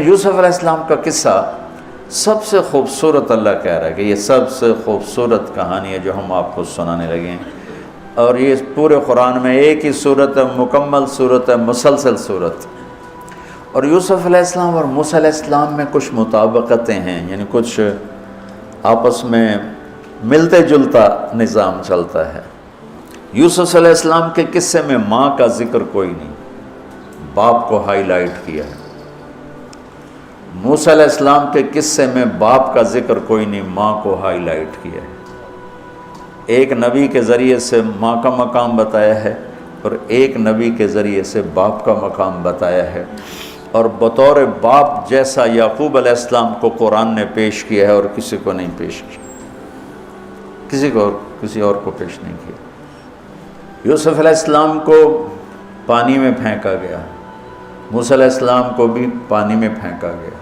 یوسف علیہ السلام کا قصہ سب سے خوبصورت اللہ کہہ رہا ہے کہ یہ سب سے خوبصورت کہانی ہے جو ہم آپ کو سنانے لگے ہیں، اور یہ پورے قرآن میں ایک ہی صورت ہے، مکمل صورت ہے، مسلسل صورت۔ اور یوسف علیہ السلام اور موسیٰ علیہ السلام میں کچھ مطابقتیں ہیں، یعنی کچھ آپس میں ملتے جلتا نظام چلتا ہے۔ یوسف علیہ السلام کے قصے میں ماں کا ذکر کوئی نہیں، باپ کو ہائی لائٹ کیا ہے۔ موسیٰ علیہ السلام کے قصے میں باپ کا ذکر کوئی نہیں، ماں کو ہائی لائٹ کیا ہے۔ ایک نبی کے ذریعے سے ماں کا مقام بتایا ہے اور ایک نبی کے ذریعے سے باپ کا مقام بتایا ہے، اور بطور باپ جیسا یعقوب علیہ السلام کو قرآن نے پیش کیا ہے اور کسی کو نہیں پیش کیا، کسی اور کو پیش نہیں کیا۔ یوسف علیہ السلام کو پانی میں پھینکا گیا، موسیٰ علیہ السلام کو بھی پانی میں پھینکا گیا۔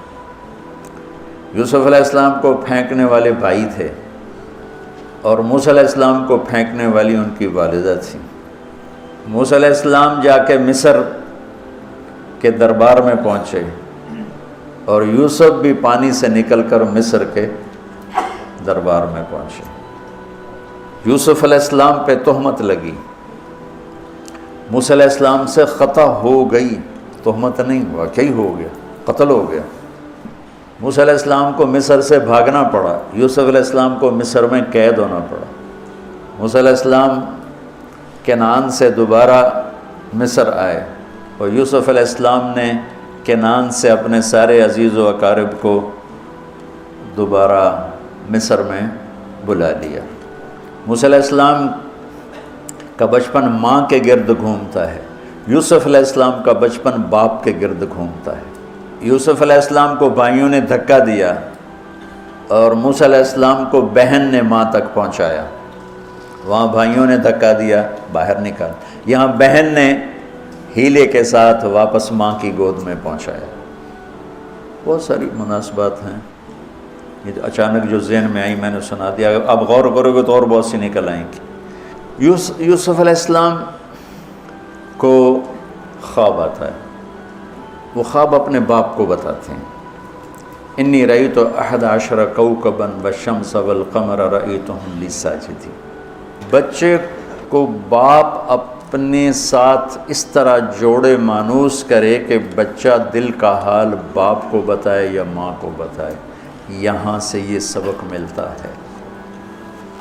یوسف علیہ السلام کو پھینکنے والے بھائی تھے اور موسیٰ علیہ السلام کو پھینکنے والی ان کی والدہ تھی۔ موسیٰ علیہ السلام جا کے مصر کے دربار میں پہنچے اور یوسف بھی پانی سے نکل کر مصر کے دربار میں پہنچے۔ یوسف علیہ السلام پہ تہمت لگی، موسیٰ علیہ السلام سے خطا ہو گئی، تہمت نہیں، واقعی ہو گیا، قتل ہو گیا۔ موسیٰ علیہ السلام کو مصر سے بھاگنا پڑا، یوسف علیہ السلام کو مصر میں قید ہونا پڑا۔ موسیٰ علیہ السلام کنعان سے دوبارہ مصر آئے اور یوسف علیہ السلام نے کنعان سے اپنے سارے عزیز و اقارب کو دوبارہ مصر میں بلا لیا۔ موسیٰ علیہ السلام کا بچپن ماں کے گرد گھومتا ہے، یوسف علیہ السلام کا بچپن باپ کے گرد گھومتا ہے۔ یوسف علیہ السلام کو بھائیوں نے دھکا دیا اور موسیٰ علیہ السلام کو بہن نے ماں تک پہنچایا۔ وہاں بھائیوں نے دھکا دیا، باہر نکال، یہاں بہن نے ہیلے کے ساتھ واپس ماں کی گود میں پہنچایا۔ بہت ساری مناسبات ہیں، یہ اچانک جو ذہن میں آئی میں نے سنا دیا، اب غور کرو گے تو اور بہت سی نکل آئیں گی۔ یوسف علیہ السلام کو خواب آتا ہے، وہ خواب اپنے باپ کو بتاتے ہیں۔ انی رأیت 11 کوكبا والشمس والقمر رأیتهم لی ساجدین۔ بچے کو باپ اپنے ساتھ اس طرح جوڑے مانوس کرے کہ بچہ دل کا حال باپ کو بتائے یا ماں کو بتائے، یہاں سے یہ سبق ملتا ہے۔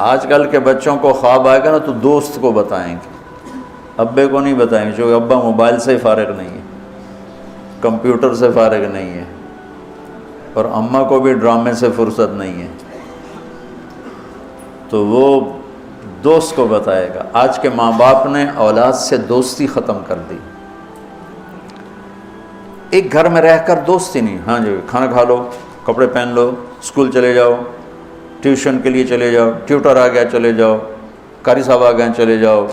آج کل کے بچوں کو خواب آئے گا نا تو دوست کو بتائیں گے، ابے کو نہیں بتائیں گے، کیونکہ ابا موبائل سے فارغ نہیں ہے، کمپیوٹر سے فارغ نہیں ہے، اور اماں کو بھی ڈرامے سے فرصت نہیں ہے، تو وہ دوست کو بتائے گا۔ آج کے ماں باپ نے اولاد سے دوستی ختم کر دی، ایک گھر میں رہ کر دوستی نہیں، ہاں جی کھانا کھا لو، کپڑے پہن لو، اسکول چلے جاؤ، ٹیوشن کے لیے چلے جاؤ، ٹیوٹر آ گیا چلے جاؤ، قاری صاحب آ گئے چلے جاؤ،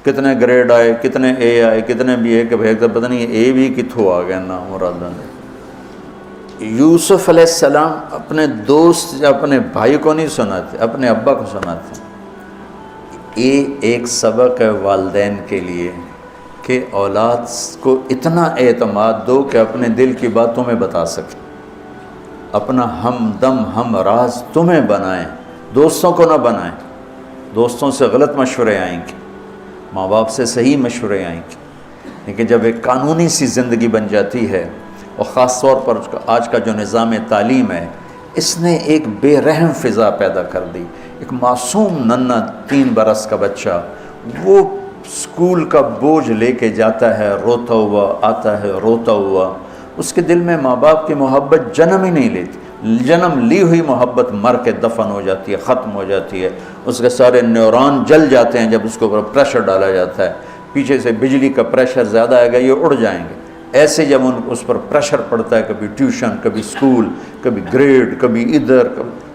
کتنے گریڈ آئے، کتنے اے آئے، کتنے بی اے، کہ بھائی پتہ نہیں اے بھی کتھوں آ گیا نا مرادہ نے۔ یوسف علیہ السلام اپنے دوست یا اپنے بھائی کو نہیں سناتے، اپنے ابا کو سناتے۔ یہ ایک سبق ہے والدین کے لیے کہ اولاد کو اتنا اعتماد دو کہ اپنے دل کی بات تمہیں بتا سکے، اپنا ہمدم ہم راز تمہیں بنائیں، دوستوں کو نہ بنائیں۔ دوستوں سے غلط مشورے آئیں گے، ماں باپ سے صحیح مشورے آئیں گے، لیکن جب ایک قانونی سی زندگی بن جاتی ہے، اور خاص طور پر آج کا جو نظام تعلیم ہے، اس نے ایک بے رحم فضا پیدا کر دی۔ ایک معصوم ننھا 3 برس کا بچہ وہ اسکول کا بوجھ لے کے جاتا ہے، روتا ہوا آتا ہے، روتا ہوا، اس کے دل میں ماں باپ کی محبت جنم ہی نہیں لیتی، جنم لی ہوئی محبت مر کے دفن ہو جاتی ہے، ختم ہو جاتی ہے، اس کے سارے نیورون جل جاتے ہیں جب اس کے اوپر پریشر ڈالا جاتا ہے، پیچھے سے بجلی کا پریشر زیادہ آئے گا یہ اڑ جائیں گے۔ ایسے جب اس پر پریشر پڑتا ہے، کبھی ٹیوشن، کبھی اسکول، کبھی گریڈ، کبھی ادھر،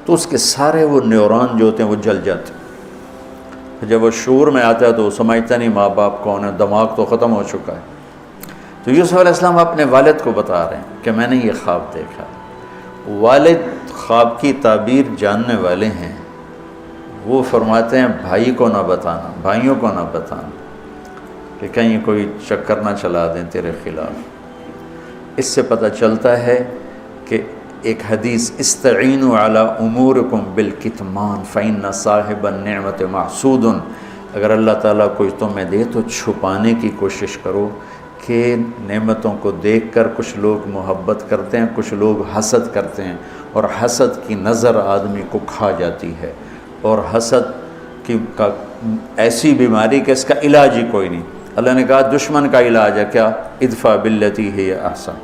تو اس کے سارے وہ نیورون جو ہوتے ہیں وہ جل جاتے ہیں۔ جب وہ شعور میں آتا ہے تو وہ سمجھتا نہیں ماں باپ کون ہے، دماغ تو ختم ہو چکا ہے۔ تو یوسف علیہ السلام اپنے والد کو بتا رہے ہیں کہ میں نے یہ خواب دیکھا۔ والد خواب کی تعبیر جاننے والے ہیں، وہ فرماتے ہیں بھائی کو نہ بتانا، بھائیوں کو نہ بتانا، کہ کہیں کوئی چکر نہ چلا دیں تیرے خلاف۔ اس سے پتہ چلتا ہے کہ ایک حدیث استعینوا علی امورکم بالکتمان فإن صاحب النعمت محسود، اگر اللہ تعالیٰ کچھ تمہیں دے تو چھپانے کی کوشش کرو، کہ نعمتوں کو دیکھ کر کچھ لوگ محبت کرتے ہیں، کچھ لوگ حسد کرتے ہیں، اور حسد کی نظر آدمی کو کھا جاتی ہے، اور حسد کا ایسی بیماری کہ اس کا علاج ہی کوئی نہیں۔ اللہ نے کہا دشمن کا علاج ہے کیا؟ ادفع باللتی ہی احسن،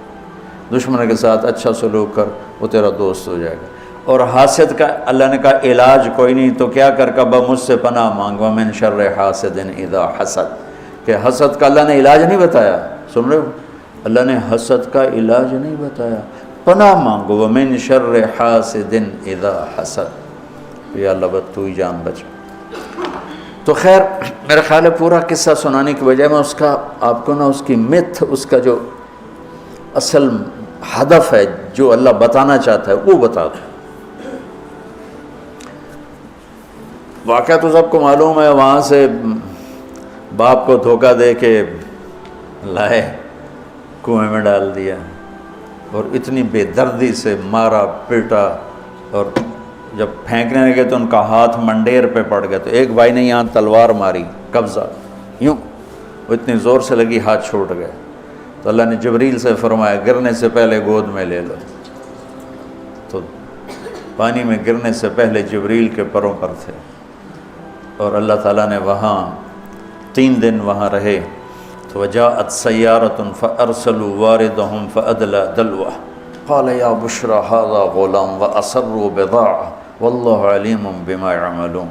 دشمن کے ساتھ اچھا سلوک کر، وہ تیرا دوست ہو جائے گا۔ اور حاسد کا اللہ نے کہا علاج کوئی نہیں، تو کیا کر کبا مجھ سے پناہ مانگ، ومن شر حاسد اذا حسد، کہ حسد کا اللہ نے علاج نہیں بتایا، سن رہے ہو؟ اللہ نے حسد کا علاج نہیں بتایا، پناہ مانگو، ومن شر حاسد اذا حسد، یا اللہ بس تو ہی جان بچ۔ تو خیر میرا خیال ہے پورا قصہ سنانے کی بجائے میں اس کا آپ کو نا اس کی متھ، اس کا جو اصل ہدف ہے جو اللہ بتانا چاہتا ہے وہ بتا دوں۔ واقعہ تو سب کو معلوم ہے، وہاں سے باپ کو دھوکہ دے کے لائے کنویں میں ڈال دیا، اور اتنی بے دردی سے مارا پیٹا، اور جب پھینکنے لگے تو ان کا ہاتھ منڈیر پہ پڑ گیا، تو ایک بھائی نے یہاں تلوار ماری قبضہ، یوں وہ اتنی زور سے لگی ہاتھ چھوٹ گئے، تو اللہ نے جبریل سے فرمایا گرنے سے پہلے گود میں لے لو، تو پانی میں گرنے سے پہلے جبریل کے پروں پر تھے، اور اللہ تعالیٰ نے وہاں 3 دن وہاں رہے، تو وجاءت سیارۃ فارسلوا واردہم فادلی دلوہ قال یا بشری ھذا غلام واسروا بضاعہ واللہ علیم بما یعملون۔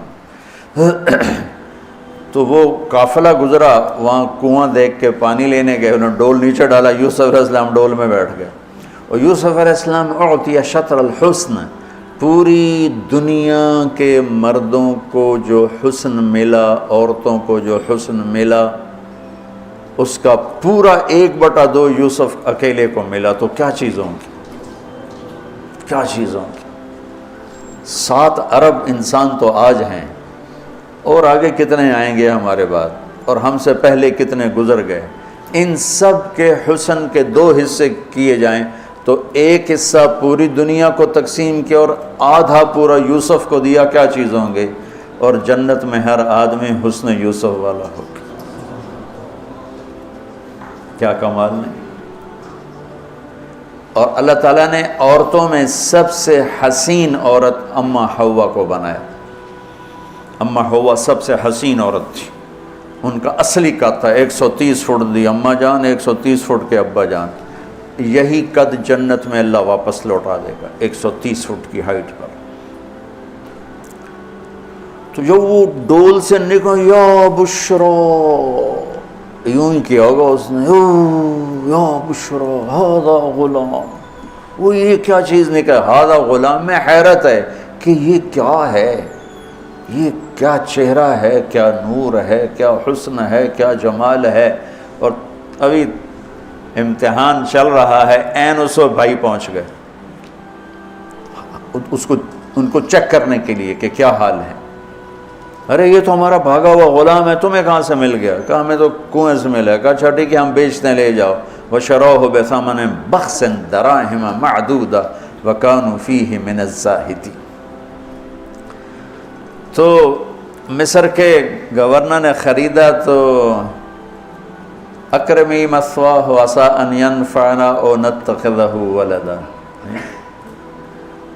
تو وہ قافلہ گزرا، وہاں کنواں دیکھ کے پانی لینے گئے، انہوں نے ڈول نیچے ڈالا، یوسف علیہ السلام ڈول میں بیٹھ گئے، اور یوسف علیہ السلام اعطی شطر الحسن، پوری دنیا کے مردوں کو جو حسن ملا، عورتوں کو جو حسن ملا، اس کا پورا 1/2 یوسف اکیلے کو ملا، تو کیا چیزوں کی، کیا چیزوں کی۔ 7 ارب انسان تو آج ہیں، اور آگے کتنے آئیں گے ہمارے بعد، اور ہم سے پہلے کتنے گزر گئے، ان سب کے حسن کے 2 حصے کیے جائیں تو ایک حصہ پوری دنیا کو تقسیم کیا اور آدھا پورا یوسف کو دیا، کیا چیز ہوں گے، اور جنت میں ہر آدمی حسن یوسف والا ہوگا۔ کیا کمال نہیں۔ اور اللہ تعالیٰ نے عورتوں میں سب سے حسین عورت اماں حوا کو بنایا، اماں حوا سب سے حسین عورت تھی، ان کا اصلی قد تھا 130 فٹ دی اماں جان، 130 فٹ کے ابا جان، یہی قد جنت میں اللہ واپس لوٹا دے گا 130 فٹ کی ہائٹ پر۔ تو جو وہ ڈول سے نکلا یا بشرا، یوں ہی کیا ہوگا اس نے، یا بشرا ھذا غلام، وہ یہ کیا چیز نکلا، ھذا غلام، میں حیرت ہے کہ یہ کیا ہے، یہ کیا چہرہ ہے، کیا نور ہے، کیا حسن ہے، کیا جمال ہے۔ اور ابھی امتحان چل رہا ہے، عین اس وقت بھائی پہنچ گئے ان کو چیک کرنے کے لیے کہ کیا حال ہے۔ ارے یہ تو ہمارا بھاگا ہوا غلام ہے، تمہیں کہاں سے مل گیا؟ کہا ہمیں تو کنویں سے ملا۔ کہا اچھا ٹھیک ہے، ہم بیچتے ہیں، لے جاؤ۔ وَشَرَوْهُ بِثَمَنٍ بَخْسٍ دَرَاهِمَ مَعْدُودَةٍ وَكَانُوا فِيهِ مِنَ الزَّاهِدِينَ۔ تو مصر کے گورنر نے خریدا تو اکرمی مثواہ وعسیٰ ان ینفعنا او نتخذہ ولدا،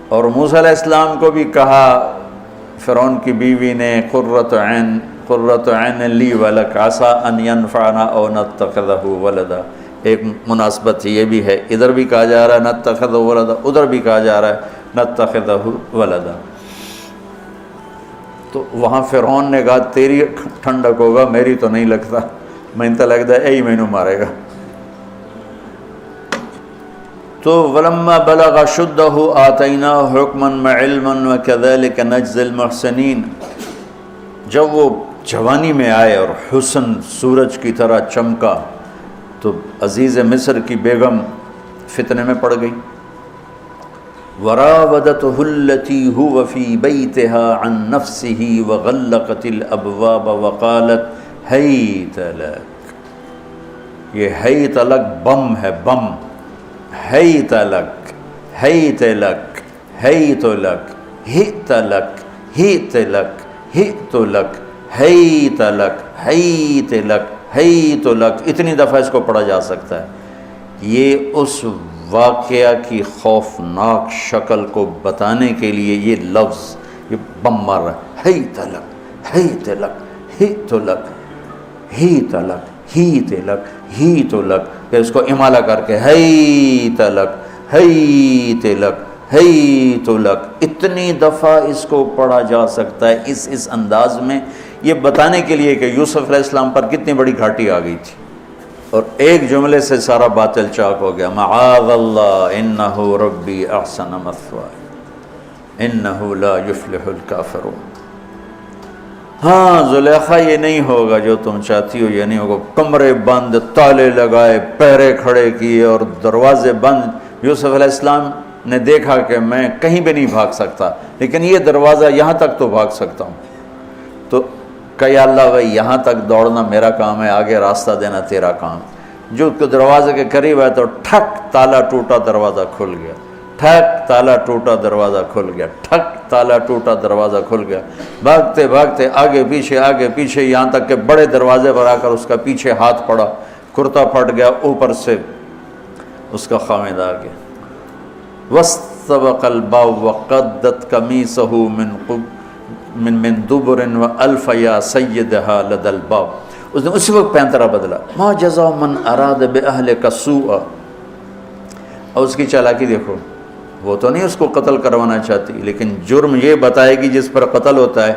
اور موسیٰ علیہ السلام کو بھی کہا فرعون کی بیوی نے قرۃ عین لی ولک عسیٰ ان ینفعنا او نتخذہ ولدا۔ ایک مناسبت یہ بھی ہے، ادھر بھی کہا جا رہا ہے نتخذہ ولدا، ادھر بھی کہا جا رہا ہے نتخذہ ولدا۔ تو وہاں فرعون نے کہا تیری ٹھنڈک ہوگا، میری تو نہیں لگتا، میں تو لگتا ہے یہی مینوں مارے گا۔ تو وَلَمَّا بَلَغَ شُدَّهُ آتَيْنَاهُ حُكْمًا وَعِلْمًا وَكَذَلِكَ نَجْزِي الْمُحْسِنِينَ۔ جب وہ جوانی میں آئے اور حسن سورج کی طرح چمکا تو عزیز مصر کی بیگم فتنے میں پڑ گئی۔ وراودته التي هو في بيتها عن نفسه وغلقت الابواب وقالت هيت لك، یہ ہیت لک بم ہے، بم، ہیت لک، حیت لک حیت لک ہت لک ہت لک ہت لک حیت لک حیت لک حیت لک، اتنی دفعہ اس کو پڑھا جا سکتا ہے۔ یہ اس واقعہ کی خوفناک شکل کو بتانے کے لیے یہ لفظ یہ بم مار رہا ہے، حیت لک حیت لک ہت لک ہیت لک ہیت لک ہیت لک، کہ اس کو امالہ کر کے حیت لک حیت لک حیت لک، اتنی دفعہ اس کو پڑھا جا سکتا ہے اس انداز میں، یہ بتانے کے لیے کہ یوسف علیہ السلام پر کتنی بڑی گھاٹی آ گئی تھی، اور ایک جملے سے سارا باطل چاک ہو گیا، معاذ اللہ انہ ربی احسن مثوایا انہ لا یفلح الکافرون۔ ہاں زلیخا یہ نہیں ہوگا جو تم چاہتی ہو، یہ نہیں ہوگا، کمرے بند، تالے لگائے، پہرے کھڑے کیے اور دروازے بند۔ یوسف علیہ السلام نے دیکھا کہ میں کہیں بھی نہیں بھاگ سکتا، لیکن یہ دروازہ یہاں تک تو بھاگ سکتا ہوں، تو کہ یا اللہ بھائی یہاں تک دوڑنا میرا کام ہے، آگے راستہ دینا تیرا کام۔ جو دروازے کے قریب ہے تو ٹھک تالا ٹوٹا دروازہ کھل گیا، ٹھک تالا ٹوٹا دروازہ کھل گیا، ٹھک تالا ٹوٹا دروازہ کھل گیا، بھاگتے بھاگتے آگے پیچھے یہاں تک کہ بڑے دروازے پر آ کر اس کا پیچھے ہاتھ پڑا، کرتا پھٹ گیا، اوپر سے اس کا خامد آ گیا۔ وَاسْتَبَقَ الْبَابُ وَقَدَّتْ قَمِيصَهُ من دبر وَأَلْفَ يَا سَيِّدَهَا لَدَى الْبَابِ، اس نے اسی وقت پینترا بدلا، مَا جَزَاءُ مَنْ أَرَادَ بِأَهْلِكَ سُوءًا، اور اس کی چالاکی دیکھو، وہ تو نہیں اس کو قتل کروانا چاہتی، لیکن جرم یہ بتائے گی جس پر قتل ہوتا ہے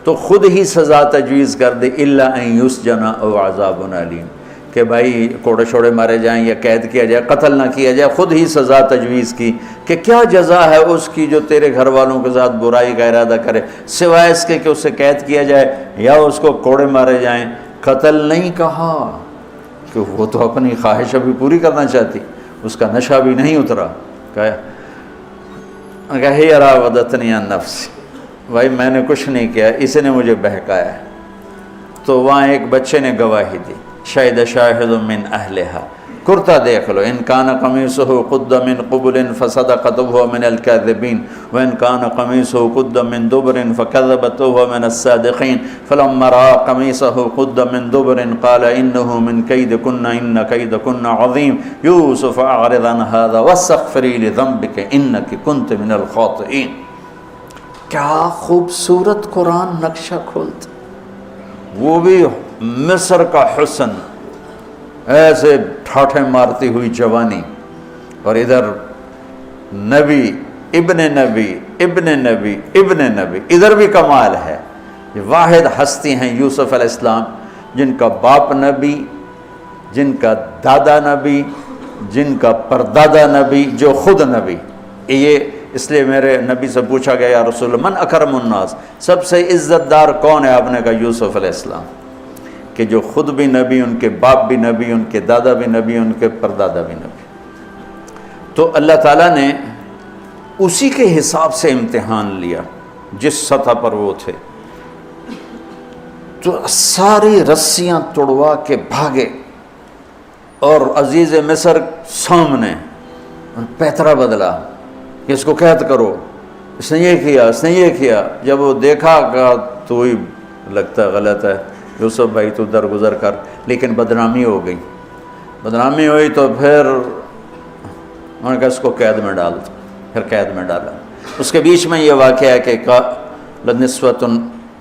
تو خود ہی سزا تجویز کر دے، إِلَّا أَن يُسْجَنَ أَوْ عَذَابٌ أَلِيمٌ، کہ بھائی کوڑے شوڑے مارے جائیں یا قید کیا جائے، قتل نہ کیا جائے، خود ہی سزا تجویز کی کہ کیا جزا ہے اس کی جو تیرے گھر والوں کے ساتھ برائی کا ارادہ کرے، سوائے اس کے کہ اسے قید کیا جائے یا اس کو کوڑے مارے جائیں۔ قتل نہیں کہا کہ وہ تو اپنی خواہش ابھی پوری کرنا چاہتی، اس کا نشہ بھی نہیں اترا، کہا ہی راودتنی عن نفسی، بھائی میں نے کچھ نہیں کیا، اس نے مجھے بہکایا۔ تو وہاں ایک بچے نے گواہی دی، شاہد شاہد من اہلہا، کرتا دیکھ لو، ان کان قمیصہ قد من قبل فصدقت وهو من الكاذبین وان کان قمیصہ قد من دبر فکذبت وهو من الصادقین فلما رأى قمیصہ قد من دبر قال انه من کیدکن ان کیدکن عظیم یوسف اعرض عن هذا واستغفری لذنبک انک کنت من الخاطئین۔ کیا خوبصورت قرآن نقشہ کھولتا، وہ بھی مصر کا حسن، ایسے ٹھاٹھے مارتی ہوئی جوانی، اور ادھر نبی ابن نبی ابن نبی ابن نبی، ادھر بھی کمال ہے۔ یہ واحد ہستی ہیں یوسف علیہ السلام، جن کا باپ نبی، جن کا دادا نبی، جن کا پردادا نبی، جو خود نبی۔ یہ اس لیے میرے نبی سے پوچھا گیا یا رسول اللہ من اکرم الناس، سب سے عزت دار کون ہے؟ آپ نے کہا یوسف علیہ السلام، کہ جو خود بھی نبی، ان کے باپ بھی نبی، ان کے دادا بھی نبی، ان کے پردادا بھی نبی۔ تو اللہ تعالیٰ نے اسی کے حساب سے امتحان لیا جس سطح پر وہ تھے، تو ساری رسیاں توڑوا کے بھاگے، اور عزیز مصر سامنے پیترا بدلا کہ اس کو قید کرو، اس نے یہ کیا، اس نے یہ کیا۔ جب وہ دیکھا کہ تو ہی لگتا ہے غلط ہے، یوسف بھائی تو درگزر کر، لیکن بدنامی ہو گئی، بدنامی ہوئی تو پھر انہوں نے کہا اس کو قید میں ڈال دو، پھر قید میں ڈالا۔ اس کے بیچ میں یہ واقعہ ہے کہ لنسوة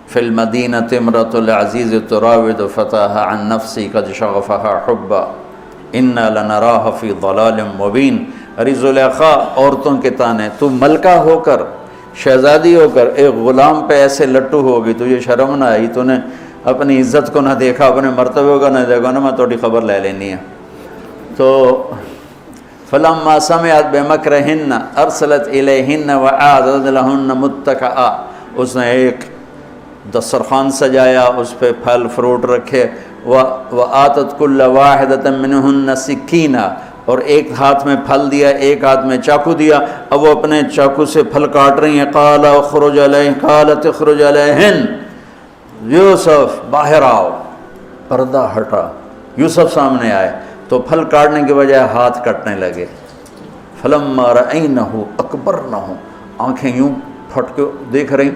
فی المدینۃ امرأۃ العزیز تراود فتاها عن نفسی قد شغفها حبا انا لنراها فی ضلال مبین۔ ارے زلیخا، عورتوں کے تانے، تو ملکہ ہو کر، شہزادی ہو کر ایک غلام پہ ایسے لٹو ہوگی، تجھے شرم نہ آئی؟ تو نے اپنی عزت کو نہ دیکھا، اپنے مرتبے کو نہ دیکھا نا، میں تھوڑی خبر لے لینی ہے۔ تو فلما سمعت بمکرہن ارسلت الیہن واعدت لہن متکئا، اس نے ایک دسترخوان سجایا، اس پہ پھل فروٹ رکھے، وآتت کل واحدۃ منہن سکینہ، اور ایک ہاتھ میں پھل دیا، ایک ہاتھ میں چاقو دیا، اب وہ اپنے چاقو سے پھل کاٹ رہی ہیں۔ قال اخرج علیہن، قالت اخرج علیہن، یوسف باہر آؤ۔ پردہ ہٹا، یوسف سامنے آئے تو پھل کاٹنے کے بجائے ہاتھ کٹنے لگے۔ فلما رأینہ اکبرنہ، آنکھیں یوں پھٹ کے دیکھ رہی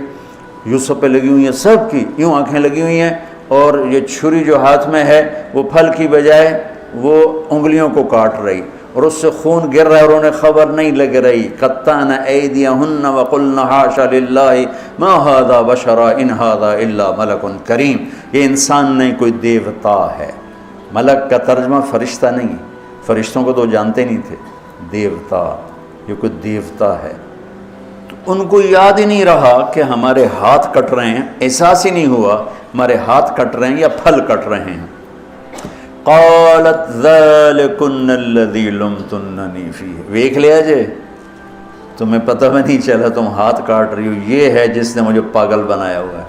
یوسف پہ لگی ہوئی ہیں، سب کی یوں آنکھیں لگی ہوئی ہیں، اور یہ چھری جو ہاتھ میں ہے وہ پھل کی بجائے وہ انگلیوں کو کاٹ رہی، اور اس سے خون گر رہا ہے اور انہیں خبر نہیں لگ رہی۔ قطعن ایدیہن وقلن حاشا للہ ما ھذا بشرا ان ھذا الا ملک کریم، یہ انسان نہیں، کوئی دیوتا ہے۔ ملک کا ترجمہ فرشتہ نہیں، فرشتوں کو تو جانتے نہیں تھے، دیوتا، یہ کوئی دیوتا ہے۔ تو ان کو یاد ہی نہیں رہا کہ ہمارے ہاتھ کٹ رہے ہیں، احساس ہی نہیں ہوا ہمارے ہاتھ کٹ رہے ہیں یا پھل کٹ رہے ہیں۔ قالت ذالکن الذی لمتننی فیہ، ویکھ لیا جے، تمہیں پتہ بھی نہیں چلا تم ہاتھ کاٹ رہی ہو، یہ ہے جس نے مجھے پاگل بنایا ہوا ہے۔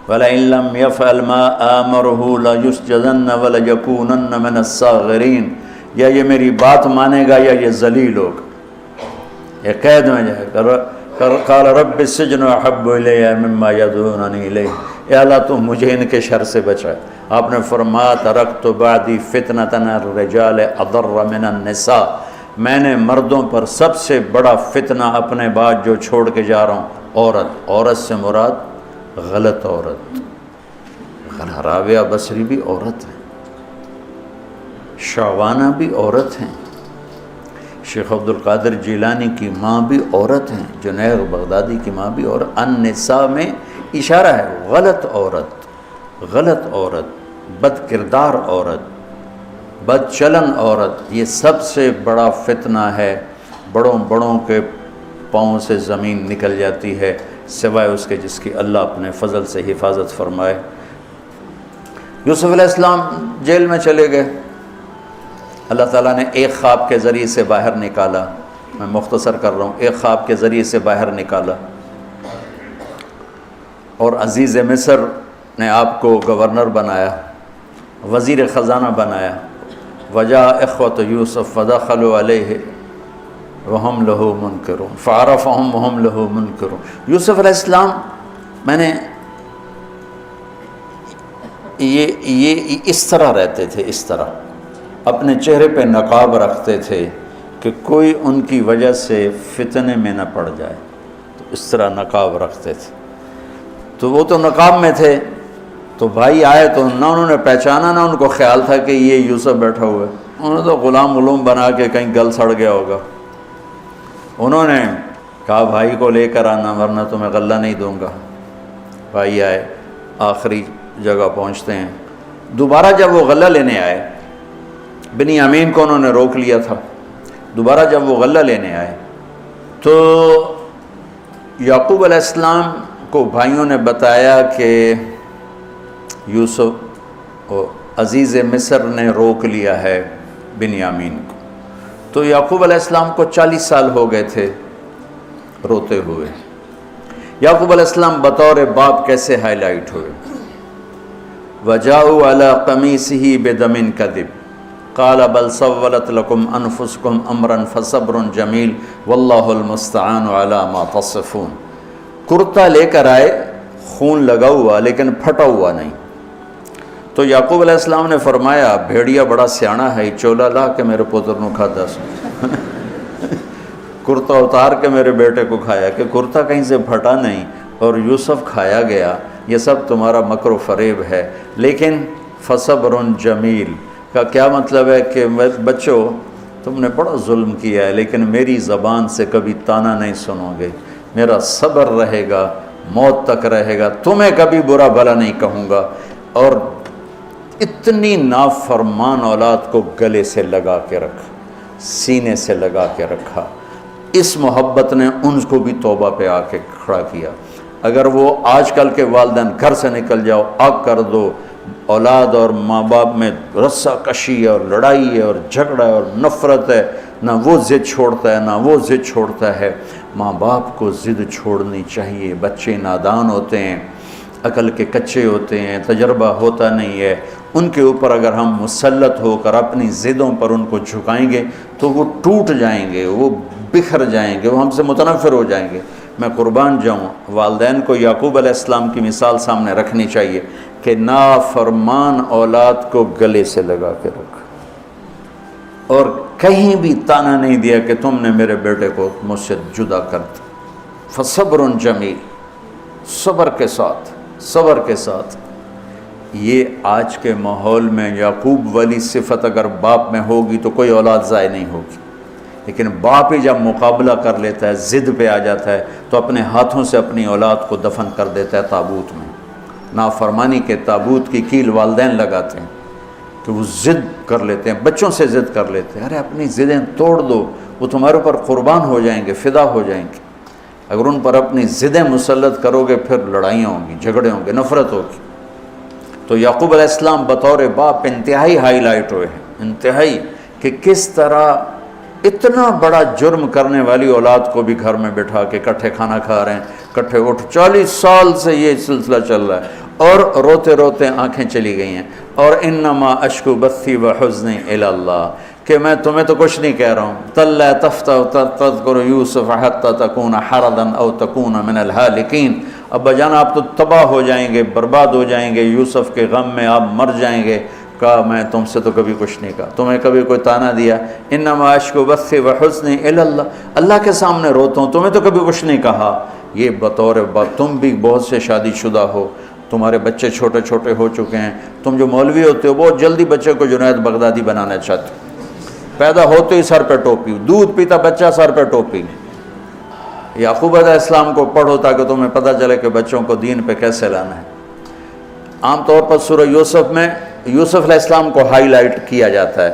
وَلَئِن لَّمْ يَفْعَلْ مَا آمَرُهُ لَيُسْجَنَّ وَلَيَكُونَنَّ مِنَ الصَّاغِرِينَ، یا یہ میری بات مانے گا یا یہ ذلیل ہوگا، یہ قید میں جائے گا۔ قال رب السجن احب الی مما یدعوننی الیہ، اے اللہ تو مجھے ان کے شر سے بچا۔ آپ نے فرمایا ترکت بعدی فتنۃ الرجال اضر من النساء، میں نے مردوں پر سب سے بڑا فتنہ اپنے بعد جو چھوڑ کے جا رہا ہوں عورت، عورت سے مراد غلط عورت۔ رابعہ بصری بھی عورت ہے، شعوانہ بھی عورت ہیں، شیخ عبد القادر جیلانی کی ماں بھی عورت ہیں، جنید بغدادی کی ماں بھی عورت۔ النساء میں اشارہ ہے غلط عورت، غلط عورت، بد کردار عورت، بد چلن عورت، یہ سب سے بڑا فتنہ ہے۔ بڑوں بڑوں کے پاؤں سے زمین نکل جاتی ہے سوائے اس کے جس کی اللہ اپنے فضل سے حفاظت فرمائے۔ یوسف علیہ السلام جیل میں چلے گئے، اللہ تعالیٰ نے ایک خواب کے ذریعے سے باہر نکالا، میں مختصر کر رہا ہوں، ایک خواب کے ذریعے سے باہر نکالا، اور عزیز مصر نے آپ کو گورنر بنایا، وزیر خزانہ بنایا۔ وجاء اخوۃ یوسف فدخلوا علیہ وہم لہ منکرون فعرفہم وہم لہ منکرون۔ یوسف علیہ السلام، میں نے یہ اس طرح رہتے تھے، اس طرح اپنے چہرے پہ نقاب رکھتے تھے کہ کوئی ان کی وجہ سے فتنے میں نہ پڑ جائے، تو اس طرح نقاب رکھتے تھے۔ تو وہ تو نقاب میں تھے، تو بھائی آئے تو نہ انہوں نے پہچانا، نہ ان کو خیال تھا کہ یہ یوسف بیٹھا ہوا ہے، انہوں نے تو غلام علوم بنا کے کہیں گل سڑ گیا ہوگا۔ انہوں نے کہا بھائی کو لے کر آنا ورنہ تمہیں غلہ نہیں دوں گا۔ بھائی آئے، آخری جگہ پہنچتے ہیں۔ دوبارہ جب وہ غلہ لینے آئے، بنیامین کو انہوں نے روک لیا تھا، دوبارہ جب وہ غلہ لینے آئے تو یعقوب علیہ السلام کو بھائیوں نے بتایا کہ یوسف عزیز مصر نے روک لیا ہے بنیامین کو۔ تو یعقوب علیہ السلام کو 40 سال ہو گئے تھے روتے ہوئے۔ یعقوب علیہ السلام بطور باپ کیسے ہائی لائٹ ہوئے؟ وَجَاءُوا عَلَىٰ قَمِيصِهِ بِدَمٍ كَذِبٍ قال بل سولت لکم انفسکم امرا فصبر جمیل واللہ المستعان علی ما تصفون۔ کرتا لے کر آئے، خون لگا ہوا لیکن پھٹا ہوا نہیں۔ تو یعقوب علیہ السلام نے فرمایا بھیڑیا بڑا سیانا ہے، چولا لا کے میرے پوتر نو کھاتا سو کرتا اتار کے میرے بیٹے کو کھایا، کہ کرتا کہیں سے پھٹا نہیں اور یوسف کھایا گیا، یہ سب تمہارا مکر و فریب ہے۔ لیکن فصبر جمیل کا کیا مطلب ہے کہ بچوں تم نے بڑا ظلم کیا ہے لیکن میری زبان سے کبھی طعنہ نہیں سنو گے، میرا صبر رہے گا، موت تک رہے گا، تمہیں کبھی برا بھلا نہیں کہوں گا۔ اور اتنی نافرمان اولاد کو گلے سے لگا کے رکھا، سینے سے لگا کے رکھا۔ اس محبت نے ان کو بھی توبہ پہ آ کے کھڑا کیا۔ اگر وہ آج کل کے والدین گھر سے نکل جاؤ، آگ کر دو، اولاد اور ماں باپ میں رسہ کشی ہے اور لڑائی ہے اور جھگڑا ہے اور نفرت ہے، نہ وہ ضد چھوڑتا ہے نہ وہ ضد چھوڑتا ہے۔ ماں باپ کو ضد چھوڑنی چاہیے، بچے نادان ہوتے ہیں، عقل کے کچے ہوتے ہیں، تجربہ ہوتا نہیں ہے، ان کے اوپر اگر ہم مسلط ہو کر اپنی ضدوں پر ان کو جھکائیں گے تو وہ ٹوٹ جائیں گے، وہ بکھر جائیں گے، وہ ہم سے متنفر ہو جائیں گے۔ میں قربان جاؤں، والدین کو یعقوب علیہ السلام کی مثال سامنے رکھنی چاہیے کہ نافرمان اولاد کو گلے سے لگا کے رکھا اور کہیں بھی تانا نہیں دیا کہ تم نے میرے بیٹے کو مجھ سے جدا کر دیا۔ فصبر جمیل، صبر کے ساتھ۔ یہ آج کے ماحول میں یعقوب والی صفت اگر باپ میں ہوگی تو کوئی اولاد ضائع نہیں ہوگی، لیکن باپ ہی جب مقابلہ کر لیتا ہے، ضد پہ آ جاتا ہے، تو اپنے ہاتھوں سے اپنی اولاد کو دفن کر دیتا ہے تابوت میں۔ نافرمانی کے تابوت کی کیل والدین لگاتے ہیں کہ وہ ضد کر لیتے ہیں، بچوں سے ضد کر لیتے ہیں، ارے اپنی ضدیں توڑ دو، وہ تمہارے اوپر قربان ہو جائیں گے، فدا ہو جائیں گے۔ اگر ان پر اپنی ضدیں مسلط کرو گے پھر لڑائیاں ہوں گی، جھگڑے ہوں گے، نفرت ہوگی۔ تو یعقوب علیہ السلام بطور باپ انتہائی ہائی لائٹ ہوئے ہیں، انتہائی، کہ کس طرح اتنا بڑا جرم کرنے والی اولاد کو بھی گھر میں بٹھا کے کٹھے کھانا کھا رہے ہیں، کٹھے اٹھ، 40 سال سے یہ سلسلہ چل رہا ہے، اور روتے روتے آنکھیں چلی گئی ہیں۔ اور انما اشکو بثی وحزنی الی اللہ، کہ میں تمہیں تو کچھ نہیں کہہ رہا ہوں، تَلَّا تَفْتَحُ تَذْكُرُ يُوسُفَ حَتَّى تَكُونَ حَرَضًا أَوْ تَكُونَ مِنَ الْهَالِكِينَ۔ ابا جان آپ تو تباہ ہو جائیں گے، برباد ہو جائیں گے، یوسف کے غم میں آپ مر جائیں گے۔ کہا میں تم سے تو کبھی کچھ نہیں کہا، تمہیں کبھی کوئی تانا دیا؟ انما اشکو بثی وحزنی الی اللہ، اللہ کے سامنے روتا ہوں، تمہیں تو کبھی کچھ نہیں کہا۔ یہ بطور باپ، تم بھی بہت سے شادی شدہ ہو، تمہارے بچے چھوٹے چھوٹے ہو چکے ہیں، تم جو مولوی ہوتے ہو بہت جلدی بچے کو جنید بغدادی بنانا چاہتے ہو، پیدا ہوتے ہی سر پہ ٹوپی، دودھ پیتا بچہ سر پہ ٹوپی۔ یعقوب علیہ السلام کو پڑھو تاکہ تمہیں پتہ چلے کہ بچوں کو دین پہ کیسے لانا ہے۔ عام طور پر سورہ یوسف میں یوسف علیہ السلام کو ہائی لائٹ کیا جاتا ہے،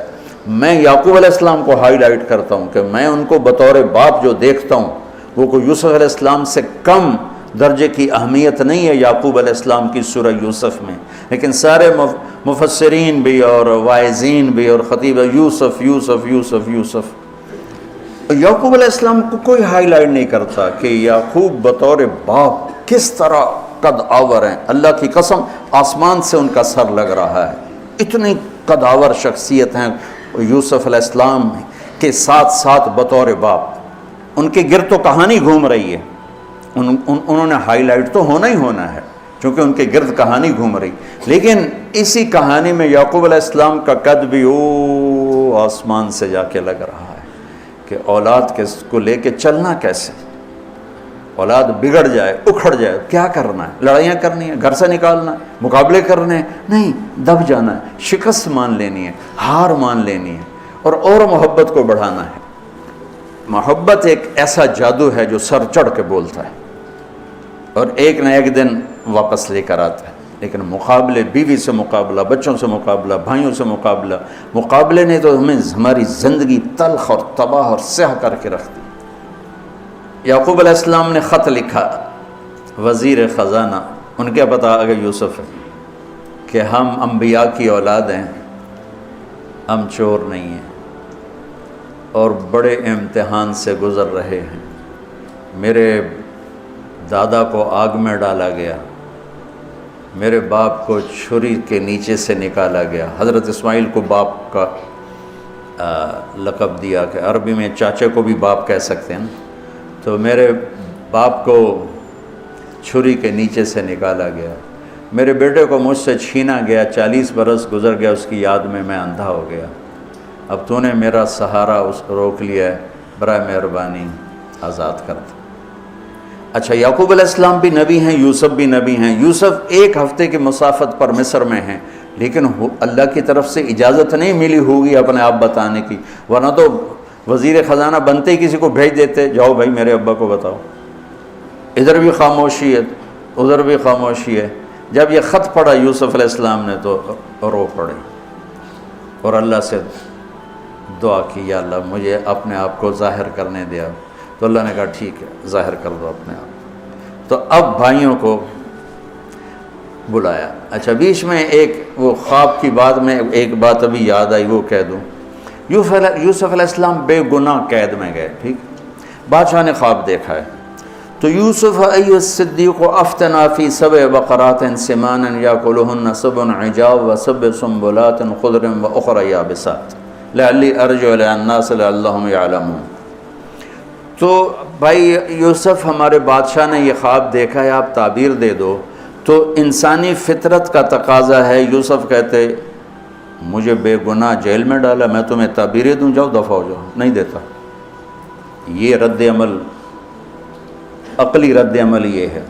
میں یعقوب علیہ السلام کو ہائی لائٹ کرتا ہوں کہ میں ان کو بطور باپ جو دیکھتا ہوں وہ کوئی یوسف علیہ السلام سے کم درجے کی اہمیت نہیں ہے یعقوب علیہ السلام کی سورہ یوسف میں، لیکن سارے مفسرین بھی اور واعظین بھی اور خطیب یوسف یوسف یوسف یوسف، یعقوب علیہ السلام کو کوئی ہائی لائٹ نہیں کرتا کہ یعقوب بطور باپ کس طرح قد آور ہیں۔ اللہ کی قسم آسمان سے ان کا سر لگ رہا ہے، اتنی قد آور شخصیت ہیں یوسف علیہ السلام کے ساتھ ساتھ بطور باپ۔ ان کے گرد تو کہانی گھوم رہی ہے، انہوں نے ہائی لائٹ تو ہونا ہی ہونا ہے چونکہ ان کے گرد کہانی گھوم رہی، لیکن اسی کہانی میں یعقوب علیہ السلام کا قد بھی آسمان سے جا کے لگ رہا ہے کہ اولاد کو لے کے چلنا کیسے، اولاد بگڑ جائے، اکھڑ جائے، کیا کرنا ہے؟ لڑائیاں کرنی ہے، گھر سے نکالنا ہے، مقابلے کرنے ہیں؟ نہیں، دب جانا ہے، شکست مان لینی ہے، ہار مان لینی ہے، اور محبت کو بڑھانا ہے۔ محبت ایک ایسا جادو ہے جو سر چڑھ کے بولتا ہے اور ایک نہ ایک دن واپس لے کر آتا ہے، لیکن مقابلے، بیوی سے مقابلہ، بچوں سے مقابلہ، بھائیوں سے مقابلہ، مقابلے نے تو ہمیں ہماری زندگی تلخ اور تباہ اور سیاہ کر کے رکھ دی۔ یعقوب علیہ السلام نے خط لکھا وزیر خزانہ، ان کے پتہ آگے یوسف ہے، کہ ہم انبیاء کی اولاد ہیں، ہم چور نہیں ہیں اور بڑے امتحان سے گزر رہے ہیں۔ میرے دادا کو آگ میں ڈالا گیا، میرے باپ کو چھری کے نیچے سے نکالا گیا۔ حضرت اسماعیل کو باپ کا لقب دیا کہ عربی میں چاچے کو بھی باپ کہہ سکتے ہیں، تو میرے باپ کو چھری کے نیچے سے نکالا گیا، میرے بیٹے کو مجھ سے چھینا گیا، 40 برس گزر گیا، اس کی یاد میں اندھا ہو گیا، اب تو نے میرا سہارا روک لیا ہے، برائے مہربانی آزاد کر دو۔ اچھا، یعقوب علیہ السلام بھی نبی ہیں، یوسف بھی نبی ہیں۔ یوسف 1 ہفتے کی مسافت پر مصر میں ہیں، لیکن اللہ کی طرف سے اجازت نہیں ملی ہوگی اپنے آپ بتانے کی، ورنہ تو وزیر خزانہ بنتے ہی کسی کو بھیج دیتے، جاؤ بھائی میرے ابا کو بتاؤ۔ ادھر بھی خاموشی ہے، ادھر بھی خاموشی ہے۔ جب یہ خط پڑھا یوسف علیہ السلام نے تو رو پڑے اور اللہ سے دعا کی، یا اللہ مجھے اپنے آپ کو ظاہر کرنے دیا۔ تو اللہ نے کہا ٹھیک ہے، ظاہر کر دو اپنے آپ۔ تو اب بھائیوں کو بلایا۔ اچھا، بیچ میں ایک وہ خواب کی بات میں ایک بات ابھی یاد آئی، وہ کہہ دوں۔ یوسف علیہ السلام بے گناہ قید میں گئے، ٹھیک، بادشاہ نے خواب دیکھا ہے، تو یوسف ایھا الصدیق افتنا فی 7 بقرات سمان یاکلہن 7 عجاف و7 سنبلات خضر واخر یابسات لعلی ارجع الی الناس لعلہم یعلمون۔ تو بھائی یوسف، ہمارے بادشاہ نے یہ خواب دیکھا ہے، آپ تعبیر دے دو۔ تو انسانی فطرت کا تقاضا ہے، یوسف کہتے مجھے بے گناہ جیل میں ڈالا، میں تمہیں تعبیریں دوں، جاؤ دفع ہو جاؤ، نہیں دیتا۔ یہ رد عمل، عقلی رد عمل یہ ہے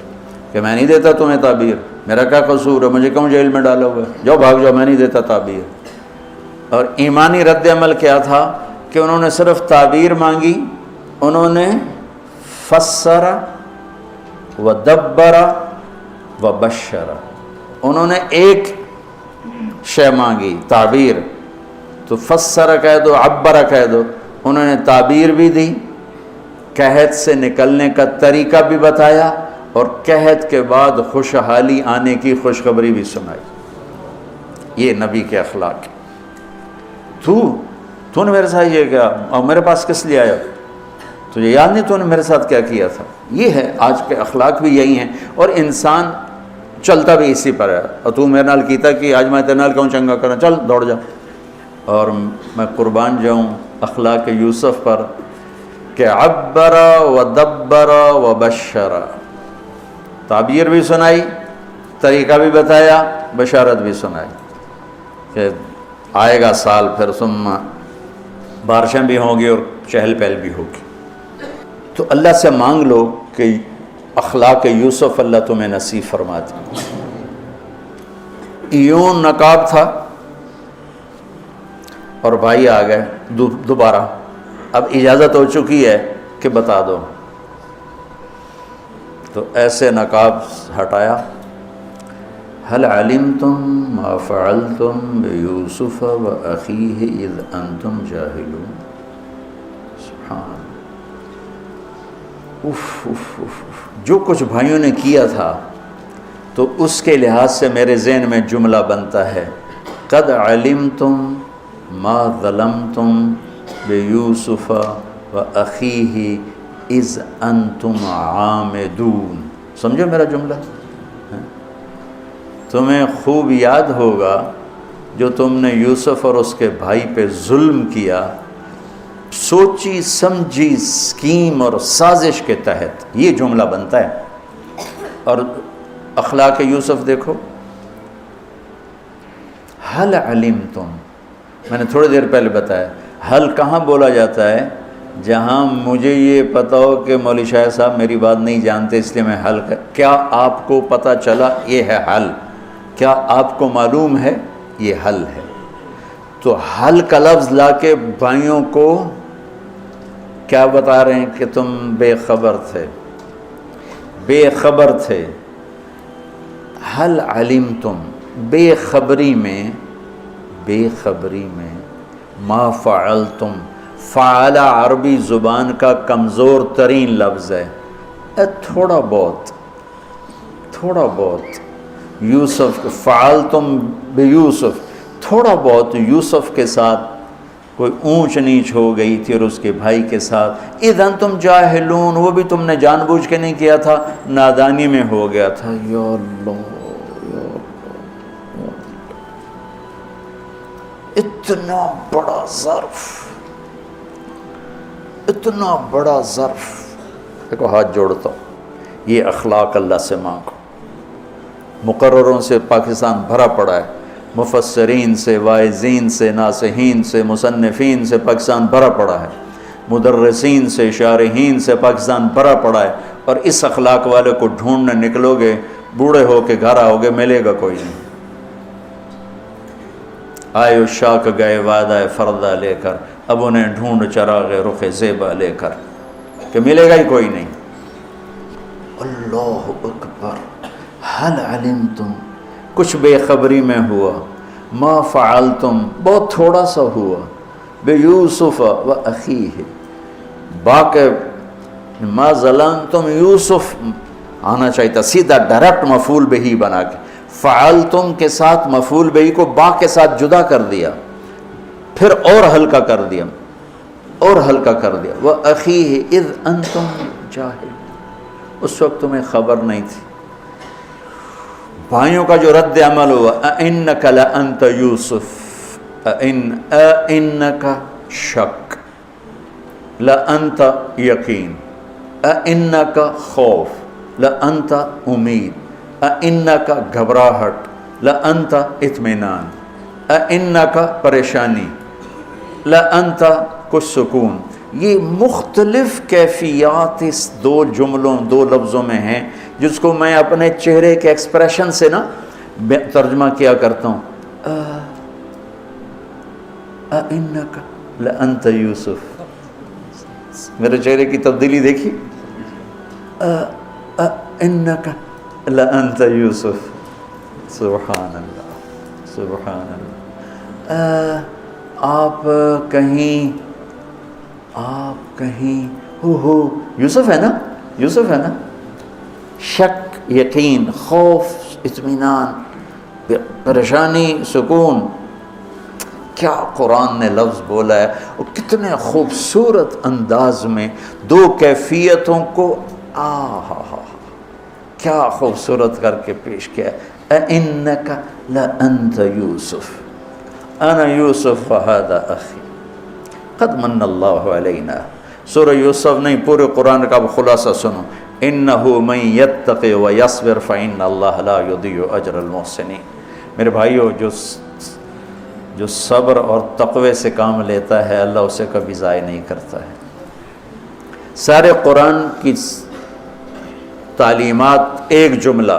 کہ میں نہیں دیتا تمہیں تعبیر، میرا کیا قصور ہے، مجھے کیوں جیل میں ڈالا ہوا ہے، جاؤ بھاگ جاؤ، میں نہیں دیتا تعبیر۔ اور ایمانی رد عمل کیا تھا کہ انہوں نے صرف تعبیر مانگی، انہوں نے فسر و دبر و بشر، انہوں نے ایک شے مانگی تعبیر، تو فسر کہہ دو، عبر کہہ دو، انہوں نے تعبیر بھی دی، قحط سے نکلنے کا طریقہ بھی بتایا، اور قحط کے بعد خوشحالی آنے کی خوشخبری بھی سنائی۔ یہ نبی کے اخلاق ہے۔ تو نے میرے ساتھ یہ کیا، اور میرے پاس کس لیے آیا، تجھے یاد نہیں تو نے میرے ساتھ کیا کیا تھا؟ یہ ہے آج کے اخلاق بھی یہی ہیں، اور انسان چلتا بھی اسی پر ہے۔ اور تو میرے نال کیتا کہ آج میں تیرے نال کیوں چنگا کرنا، چل دوڑ جا۔ اور میں قربان جاؤں اخلاق یوسف پر کہ عبر و دبر و بشر، تعبیر بھی سنائی، طریقہ بھی بتایا، بشارت بھی سنائی کہ آئے گا سال پھر، ثم بارشیں بھی ہوں گی اور چہل پہل بھی ہوگی۔ تو اللہ سے مانگ لو کہ اخلاق یوسف اللہ تمہیں نصیب فرما دے۔ یوں نقاب تھا اور بھائی آ گئے دوبارہ، اب اجازت ہو چکی ہے کہ بتا دو، تو ایسے نقاب ہٹایا، هل علمتم ما فعلتم بيوسف وأخيه إذ أنتم جاهلون۔ سبحان، جو کچھ بھائیوں نے کیا تھا تو اس کے لحاظ سے میرے ذہن میں جملہ بنتا ہے، قد علمتم ما ظلمتم بیوسف وأخیہ اذ انتم عامدون۔ سمجھو میرا جملہ؟ تمہیں خوب یاد ہوگا جو تم نے یوسف اور اس کے بھائی پہ ظلم کیا، سوچی سمجھی اسکیم اور سازش کے تحت، یہ جملہ بنتا ہے۔ اور اخلاق یوسف دیکھو، حل علمتم، میں نے تھوڑی دیر پہلے بتایا، حل کہاں بولا جاتا ہے؟ جہاں مجھے یہ پتہ ہو کہ مولوی شاہ صاحب میری بات نہیں جانتے اس لیے میں حل کیا آپ کو پتہ چلا؟ یہ ہے حل۔ کیا آپ کو معلوم ہے؟ یہ حل ہے۔ تو حل کا لفظ لا کے بھائیوں کو کیا بتا رہے ہیں کہ تم بے خبر تھے، بے خبر تھے۔ حل علمتم، بے خبری میں ما فعلتم، فعل عربی زبان کا کمزور ترین لفظ ہے، تھوڑا بہت یوسف، فعلتم بیوسف، تھوڑا بہت یوسف کے ساتھ کوئی اونچ نیچ ہو گئی تھی اور اس کے بھائی کے ساتھ، اذ انتم جاہلون، وہ بھی تم نے جان بوجھ کے نہیں کیا تھا، نادانی میں ہو گیا تھا۔ یا اللہ، اتنا بڑا ظرف، اتنا بڑا ظرف، دیکھو ہاتھ جوڑتا ہوں، یہ اخلاق اللہ سے مانگو۔ مقرروں سے پاکستان بھرا پڑا ہے، مفسرین سے، واعظین سے، ناصحین سے، مصنفین سے پاکستان بھرا پڑا ہے، مدرسین سے، شارحین سے پاکستان بھرا پڑا ہے، اور اس اخلاق والے کو ڈھونڈنے نکلو گے، بوڑھے ہو کے گھر آؤ گے، ملے گا کوئی نہیں۔ آئے اشاق گئے وعدہ فردہ لے کر، اب انہیں ڈھونڈ چراغ رخ زیبا لے کر، کہ ملے گا ہی کوئی نہیں۔ اللہ اکبر، حل علمتم، کچھ بے خبری میں ہوا، ما فعلتم، بہت تھوڑا سا ہوا، بیوسف و اخیہ، باقی ما ظلمتم، یوسف آنا چاہیے تھا سیدھا ڈائریکٹ مفعول بہی بنا کے، فعلتم کے ساتھ مفعول بہی کو با کے ساتھ جدا کر دیا، پھر اور ہلکا کر دیا، وَأَخِيهِ اِذْ أَنْتُمْ جَاهِلُونَ، اس وقت تمہیں خبر نہیں تھی۔ بھائیوں کا جو رد عمل ہوا، أَإِنَّكَ لَأَنْتَ يُوسُف، أَإِنَّكَ شک، لَأَنْتَ یقین، أَإِنَّكَ خوف، لَأَنْتَ امید، أَإِنَّكَ گھبراہٹ، لَأَنْتَ اطمینان، اِنَّکَ پریشانی، لَأَنْتَ کچھ سکون، یہ مختلف کیفیات اس دو جملوں دو لفظوں میں ہیں، جس کو میں اپنے چہرے کے ایکسپریشن سے نا ترجمہ کیا کرتا ہوں. اِنَّکَ لَأَنْتَ یوسف، میرے چہرے کی تبدیلی دیکھی. اِنَّکَ لَأَنْتَ یوسف، سبحان اللہ سبحان اللہ. آپ کہیں ہو یوسف ہے نا، یوسف ہے نا. شک، یقین، خوف، اطمینان، پریشانی، سکون، کیا قرآن نے لفظ بولا ہے، اور کتنے خوبصورت انداز میں دو کیفیتوں کو کیا خوبصورت کر کے پیش کیا. اِنَّکَ لَأَنْتَ یوسف، انا یوسف وہذا اخی قد من اللہ علینا. سورہ یوسف نہیں، پورے قرآن کا خلاصہ سنو. اِنَّهُ مَن يَتَّقِ وَيَصْبِرْ فَإِنَّ اللَّهَ لَا يُضِيعُ أَجْرَ الْمُحْسِنِينَ. میرے بھائیو، جو صبر اور تقوی سے کام لیتا ہے اللہ اسے کبھی ضائع نہیں کرتا ہے. سارے قرآن کی تعلیمات ایک جملہ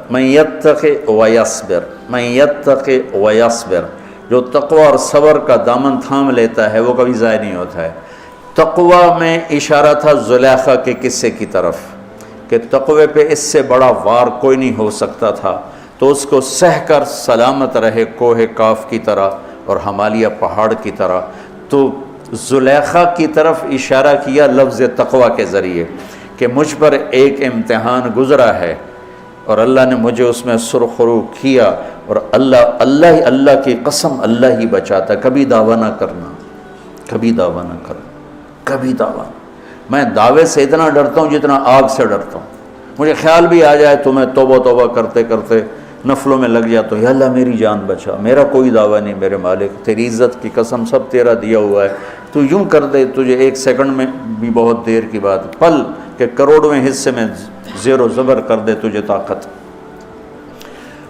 من یتق ویصبر، من یتق ویصبر. جو تقوی اور صبر کا دامن تھام لیتا ہے وہ کبھی ضائع نہیں ہوتا ہے. تقوی میں اشارہ تھا زلیخا کے قصے کی طرف کہ تقوی پہ اس سے بڑا وار کوئی نہیں ہو سکتا تھا، تو اس کو سہ کر سلامت رہے کوہ کاف کی طرح اور ہمالیہ پہاڑ کی طرح. تو زلیخا کی طرف اشارہ کیا لفظ تقوی کے ذریعے کہ مجھ پر ایک امتحان گزرا ہے اور اللہ نے مجھے اس میں سرخرو کیا، اور اللہ کی قسم اللہ ہی بچاتا. کبھی دعویٰ نہ کرنا، کبھی دعویٰ نہ کرنا، کبھی دعویٰ. میں دعوے سے اتنا ڈرتا ہوں جتنا آگ سے ڈرتا ہوں. مجھے خیال بھی آ جائے تو میں توبہ کرتے کرتے نفلوں میں لگ جاتا ہوں، یا اللہ میری جان بچا، میرا کوئی دعویٰ نہیں میرے مالک، تیری عزت کی قسم سب تیرا دیا ہوا ہے، تو یوں کر دے. تجھے ایک سیکنڈ میں بھی بہت دیر کی بات، پل کہ کروڑویں حصے میں زیر و زبر کر دے تجھے طاقت.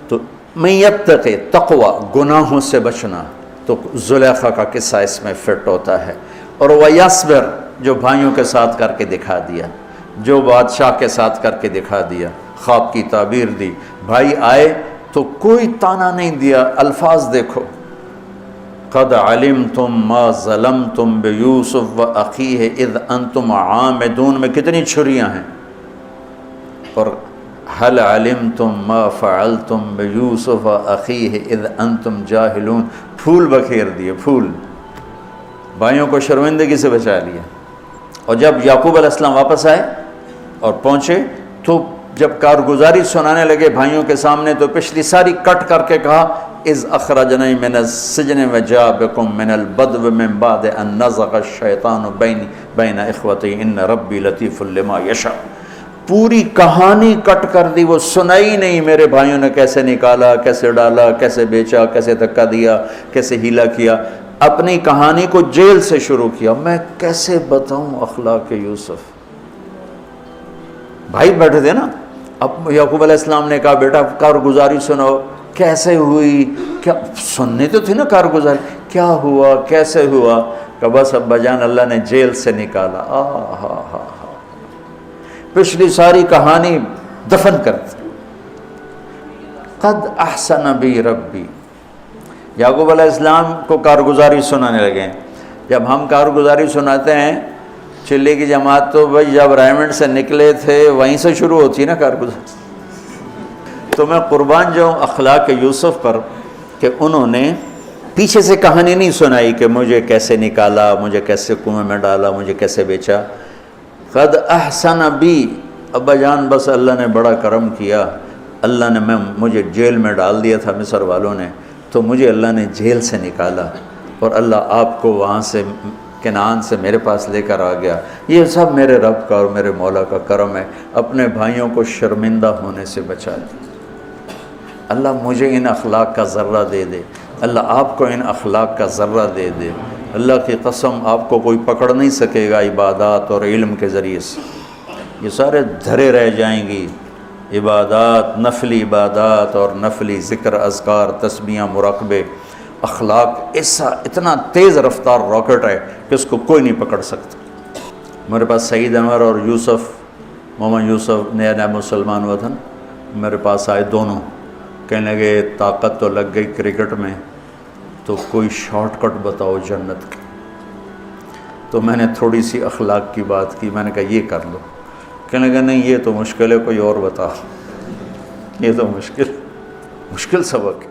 تو من یتق تقوی، گناہوں سے بچنا، تو زلیخا کا قصہ اس میں فٹ ہوتا ہے. اور ویصبر، جو بھائیوں کے ساتھ کر کے دکھا دیا، جو بادشاہ کے ساتھ کر کے دکھا دیا، خواب کی تعبیر دی. بھائی آئے تو کوئی تانا نہیں دیا، الفاظ دیکھو. قد علمتم ما ظلمتم بیوسف واخیہ اذ انتم عامدون میں کتنی چھریاں ہیں. اور هل علمتم ما فعلتم بیوسف واخیہ اذ انتم جاہلون، پھول بکھیر دیے، پھول. بھائیوں کو شرمندگی سے بچا لیا. اور جب یعقوب علیہ السلام واپس آئے اور پہنچے تو جب کارگزاری سنانے لگے بھائیوں کے سامنے تو پچھلی ساری کٹ کر کے کہا اذ اخرجنی من السجن وجاء بکم من البدو من بعد ان نزغ الشیطان بین اخوتی ان ربی لطیف لما یشاء. پوری کہانی کٹ کر دی، وہ سنائی نہیں میرے بھائیوں نے کیسے نکالا، کیسے ڈالا، کیسے بیچا، کیسے دھکا دیا، کیسے ہیلا کیا. اپنی کہانی کو جیل سے شروع کیا. میں کیسے بتاؤں اخلاق یوسف. بھائی بیٹھے تھے نا، اب یعقوب علیہ السلام نے کہا بیٹا کارگزاری سناؤ، کیسے ہوئی، کیا سننے تو تھی نا کارگزاری، کیا ہوا کیسے ہوا. کہ بس ابا جان اللہ نے جیل سے نکالا. پچھلی ساری کہانی دفن کر دی. قد احسن بی ربی. یعقوب علیہ السلام کو کارگزاری سنانے لگے. جب ہم کارگزاری سناتے ہیں چلے کی جماعت تو بھائی جب ریمنڈ سے نکلے تھے وہیں سے شروع ہوتی ہے نا کارگزاری. تو میں قربان جاؤں اخلاق یوسف پر کہ انہوں نے پیچھے سے کہانی نہیں سنائی کہ مجھے کیسے نکالا، مجھے کیسے کنویں میں ڈالا، مجھے کیسے بیچا. قد احسن بی، ابا جان بس اللہ نے بڑا کرم کیا، اللہ نے مجھے جیل میں ڈال دیا تھا مصر والوں نے، تو مجھے اللہ نے جیل سے نکالا اور اللہ آپ کو وہاں سے کنعان سے میرے پاس لے کر آ گیا. یہ سب میرے رب کا اور میرے مولا کا کرم ہے. اپنے بھائیوں کو شرمندہ ہونے سے بچا دے. اللہ مجھے ان اخلاق کا ذرہ دے دے، اللہ آپ کو ان اخلاق کا ذرہ دے دے. اللہ کی قسم آپ کو کوئی پکڑ نہیں سکے گا عبادات اور علم کے ذریعے سے. یہ سارے دھرے رہ جائیں گی عبادات، نفلی عبادات اور نفلی ذکر، اذکار، تسبیحاں، مراقبے، اخلاق ایسا اتنا تیز رفتار راکٹ ہے کہ اس کو کوئی نہیں پکڑ سکتا۔ میرے پاس سعید انور اور یوسف، محمد یوسف نیا نیا مسلمان ہوا تھا نا، میرے پاس آئے دونوں، کہنے لگے طاقت تو لگ گئی کرکٹ میں، تو کوئی شارٹ کٹ بتاؤ جنت کی۔ تو میں نے تھوڑی سی اخلاق کی بات کی، میں نے کہا یہ کر لو، کہنے لگا نہیں یہ تو مشکل ہے، کوئی اور بتا، یہ تو مشکل سبق ہے۔